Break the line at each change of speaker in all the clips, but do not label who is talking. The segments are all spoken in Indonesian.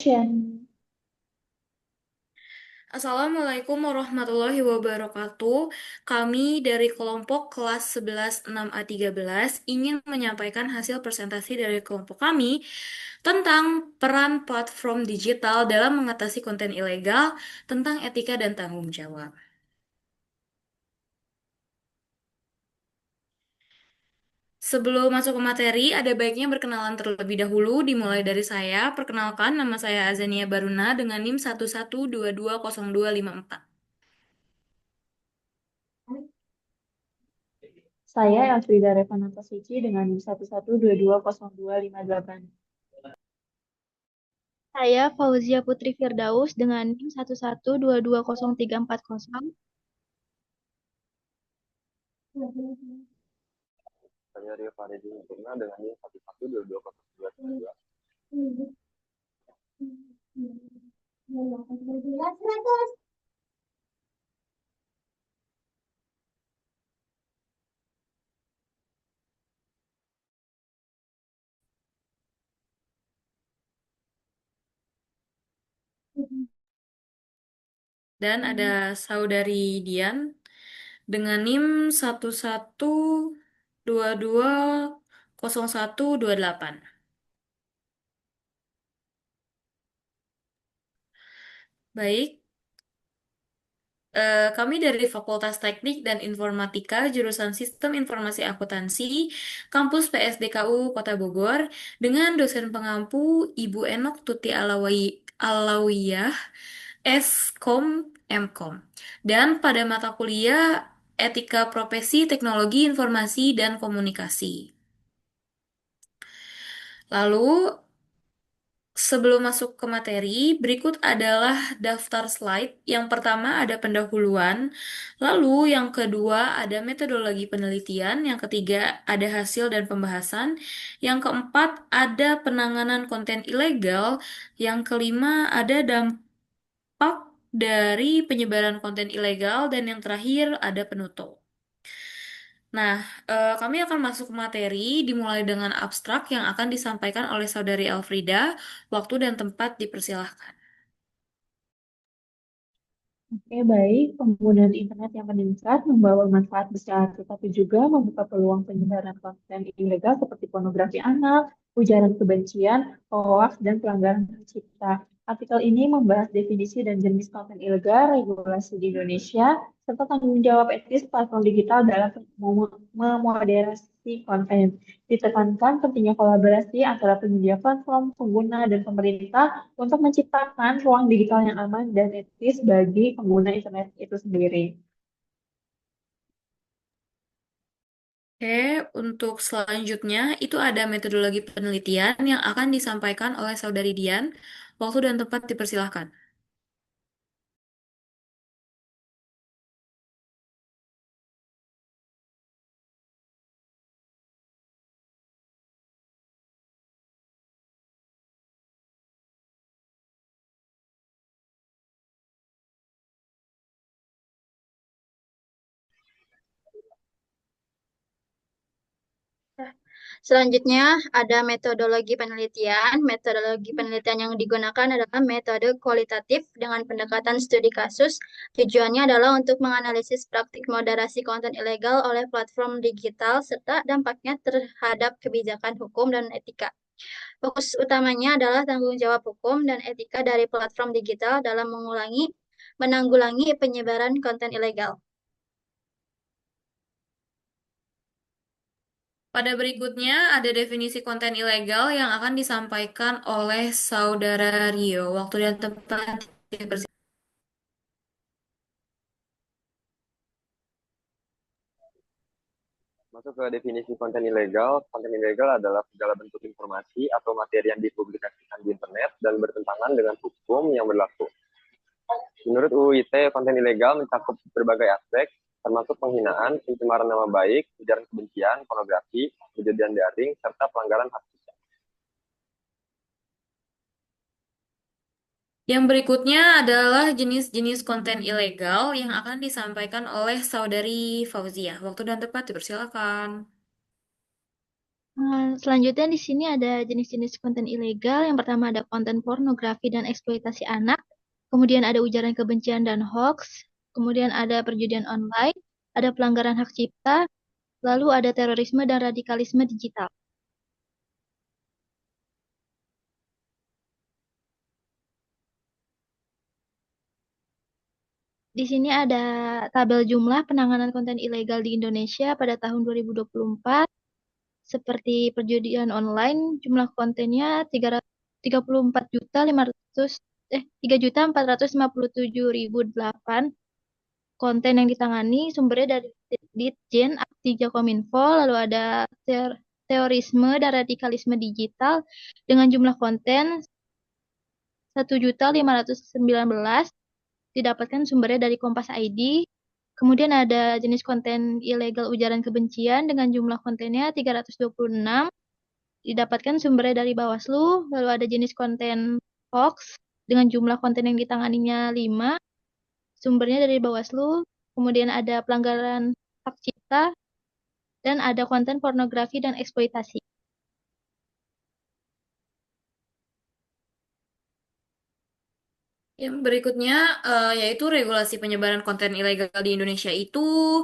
Action.
Assalamualaikum warahmatullahi wabarakatuh. Kami dari kelompok kelas 11 6A13 ingin menyampaikan hasil presentasi dari kelompok kami tentang peran platform digital dalam mengatasi konten ilegal, tentang etika dan tanggung jawab. Sebelum masuk ke materi, ada baiknya berkenalan terlebih dahulu, dimulai dari saya. Perkenalkan, nama saya Azania Baruna dengan NIM 112202544.
Saya Elfrida Revananta Suci dengan NIM 112202588.
Saya Fauzia Putri Firdaus dengan NIM 112203400.
Saya Rio Faridi Purna dengan NIM 1122023.
Dan ada saudari Dian dengan NIM 112202128. Baik, kami dari Fakultas Teknik dan Informatika, jurusan Sistem Informasi Akuntansi, Kampus PSDKU Kota Bogor, dengan dosen pengampu Ibu Enok Tuti Alawiyah, Skom, Mkom. Dan pada mata kuliah Etika Profesi Teknologi Informasi dan Komunikasi. Lalu, sebelum masuk ke materi, berikut adalah daftar slide. Yang pertama ada pendahuluan, lalu yang kedua ada metodologi penelitian, yang ketiga ada hasil dan pembahasan, yang keempat ada penanganan konten ilegal, yang kelima ada dampak dari penyebaran konten ilegal, dan yang terakhir ada penutup. Nah, kami akan masuk ke materi dimulai dengan abstrak yang akan disampaikan oleh Saudari Elfrida. Waktu dan tempat dipersilahkan.
Oke, baik. Penggunaan internet yang meningkat membawa manfaat besar, tetapi juga membuka peluang penyebaran konten ilegal seperti pornografi anak, ujaran kebencian, hoaks, dan pelanggaran hak cipta. Artikel ini membahas definisi dan jenis konten ilegal, regulasi di Indonesia, serta tanggung jawab etis platform digital dalam memoderasi konten. Ditekankan pentingnya kolaborasi antara penyedia platform, pengguna, dan pemerintah untuk menciptakan ruang digital yang aman dan etis bagi pengguna internet itu sendiri.
Oke, untuk selanjutnya itu ada metodologi penelitian yang akan disampaikan oleh Saudari Dian. Waktu dan tempat dipersilahkan.
Selanjutnya ada metodologi penelitian. Metodologi penelitian yang digunakan adalah metode kualitatif dengan pendekatan studi kasus. Tujuannya adalah untuk menganalisis praktik moderasi konten ilegal oleh platform digital serta dampaknya terhadap kebijakan hukum dan etika. Fokus utamanya adalah tanggung jawab hukum dan etika dari platform digital dalam menanggulangi penyebaran konten ilegal.
Pada berikutnya ada definisi konten ilegal yang akan disampaikan oleh Saudara Rio. Waktu dan tempat dipersilahkan.
Masuk ke definisi konten ilegal. Konten ilegal adalah segala bentuk informasi atau materi yang dipublikasikan di internet dan bertentangan dengan hukum yang berlaku. Menurut UU ITE, konten ilegal mencakup berbagai aspek, termasuk penghinaan, pencemaran nama baik, ujaran kebencian, pornografi, kejadian daring, serta pelanggaran hak cipta.
Yang berikutnya adalah jenis-jenis konten ilegal yang akan disampaikan oleh Saudari Fauzia. Waktu dan tempat dipersilakan.
Selanjutnya di sini ada jenis-jenis konten ilegal. Yang pertama ada konten pornografi dan eksploitasi anak. Kemudian ada ujaran kebencian dan hoax. Kemudian ada perjudian online. Ada pelanggaran hak cipta. Lalu ada terorisme dan radikalisme digital. Di sini ada tabel jumlah penanganan konten ilegal di Indonesia pada tahun 2024. Seperti perjudian online, jumlah kontennya 3.457.8 konten yang ditangani, sumbernya dari Ditjen Akti Jakominfo, lalu ada terorisme dan radikalisme digital dengan jumlah konten 1.519 didapatkan sumbernya dari Kompas ID. Kemudian ada jenis konten ilegal ujaran kebencian dengan jumlah kontennya 326 didapatkan sumbernya dari Bawaslu. Lalu ada jenis konten hoax dengan jumlah konten yang ditanganinya 5 sumbernya dari Bawaslu. Kemudian ada pelanggaran hak cipta dan ada konten pornografi dan eksploitasi.
Yang berikutnya yaitu regulasi penyebaran konten ilegal di Indonesia itu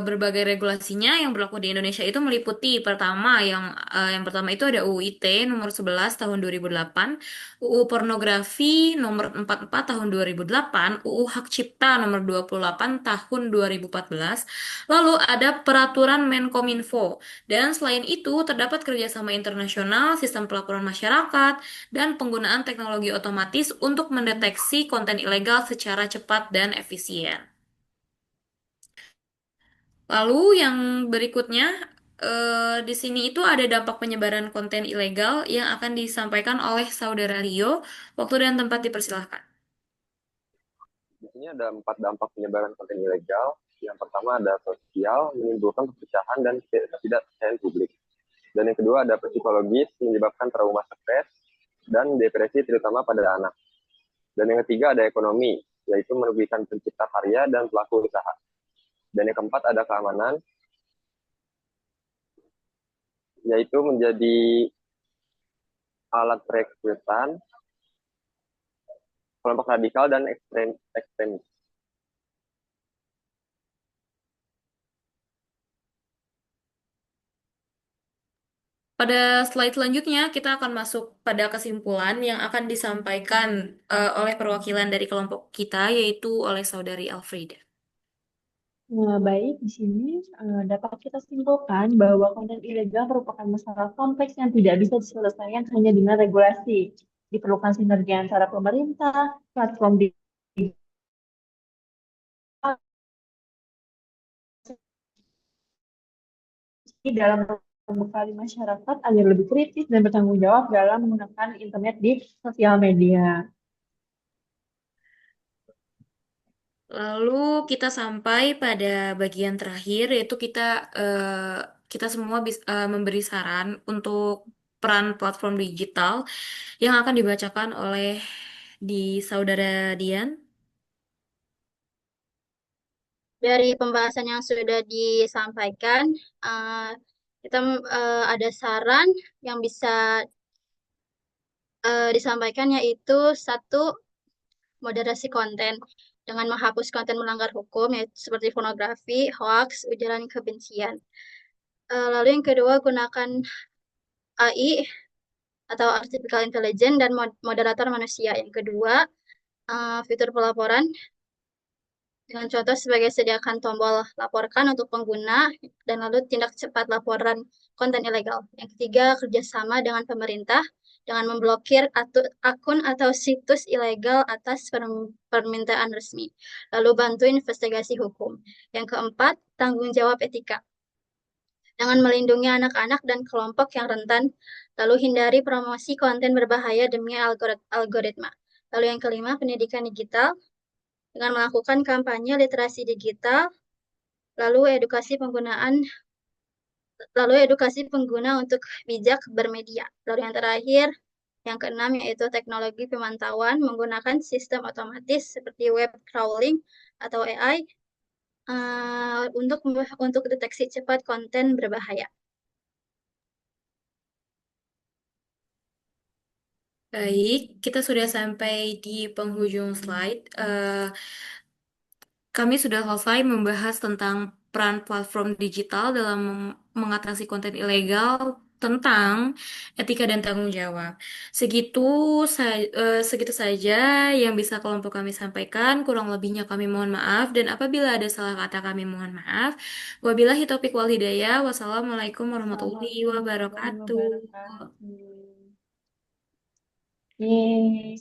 berbagai regulasinya yang berlaku di Indonesia itu meliputi yang pertama itu ada UU ITE nomor 11 tahun 2008, UU Pornografi nomor 44 tahun 2008, UU Hak Cipta nomor 28 tahun 2014, lalu ada peraturan Menkominfo. Dan selain itu terdapat kerjasama internasional, sistem pelaporan masyarakat, dan penggunaan teknologi otomatis untuk mendeteksi konten ilegal secara cepat dan efisien. Lalu yang berikutnya, di sini itu ada dampak penyebaran konten ilegal yang akan disampaikan oleh Saudara Rio. Waktu dan tempat dipersilahkan.
Di sini ada 4 dampak penyebaran konten ilegal. Yang pertama ada sosial, menimbulkan perpecahan dan ketidakpercayaan publik. Dan yang kedua ada psikologis, menyebabkan trauma stres dan depresi terutama pada anak. Dan yang ketiga ada ekonomi, yaitu merugikan pencipta karya dan pelaku usaha. Dan yang keempat ada keamanan, yaitu menjadi alat perekrutan kelompok radikal dan ekstremis.
Pada slide selanjutnya, kita akan masuk pada kesimpulan yang akan disampaikan oleh perwakilan dari kelompok kita, yaitu oleh Saudari Elfrida.
Nah, baik, di sini dapat kita simpulkan bahwa konten ilegal merupakan masalah kompleks yang tidak bisa diselesaikan hanya dengan regulasi. Diperlukan sinergi antara pemerintah, platform digital, dalam membekali masyarakat agar lebih kritis dan bertanggung jawab dalam menggunakan internet di sosial media.
Lalu kita sampai pada bagian terakhir, yaitu kita semua memberi saran untuk peran platform digital yang akan dibacakan oleh di Saudara Dian.
Dari pembahasan yang sudah disampaikan, kita ada saran yang bisa disampaikan, yaitu satu, moderasi konten dengan menghapus konten melanggar hukum yaitu seperti pornografi, hoax, ujaran kebencian. Lalu yang kedua, gunakan AI atau artificial intelligence dan moderator manusia. Yang kedua, fitur pelaporan dengan contoh sebagai sediakan tombol laporkan untuk pengguna dan lalu tindak cepat laporan konten ilegal. Yang ketiga, kerjasama dengan pemerintah dengan memblokir akun atau situs ilegal atas permintaan resmi. Lalu bantu investigasi hukum. Yang keempat, tanggung jawab etika dengan melindungi anak-anak dan kelompok yang rentan. Lalu hindari promosi konten berbahaya demi algoritma. Lalu yang kelima, pendidikan digital dengan melakukan kampanye literasi digital, lalu edukasi pengguna untuk bijak bermedia. Lalu yang terakhir, yang keenam, yaitu teknologi pemantauan menggunakan sistem otomatis seperti web crawling atau AI untuk deteksi cepat konten berbahaya.
Baik, kita sudah sampai di penghujung slide. Kami sudah selesai membahas tentang peran platform digital dalam mengatasi konten ilegal, tentang etika dan tanggung jawab. Segitu saja yang bisa kelompok kami sampaikan. Kurang lebihnya kami mohon maaf, dan apabila ada salah kata kami mohon maaf. Wabillahi taufiq wal hidayah. Wassalamualaikum warahmatullahi
Assalamualaikum warahmatullahi
wabarakatuh.
wabarakatuh. Yeay,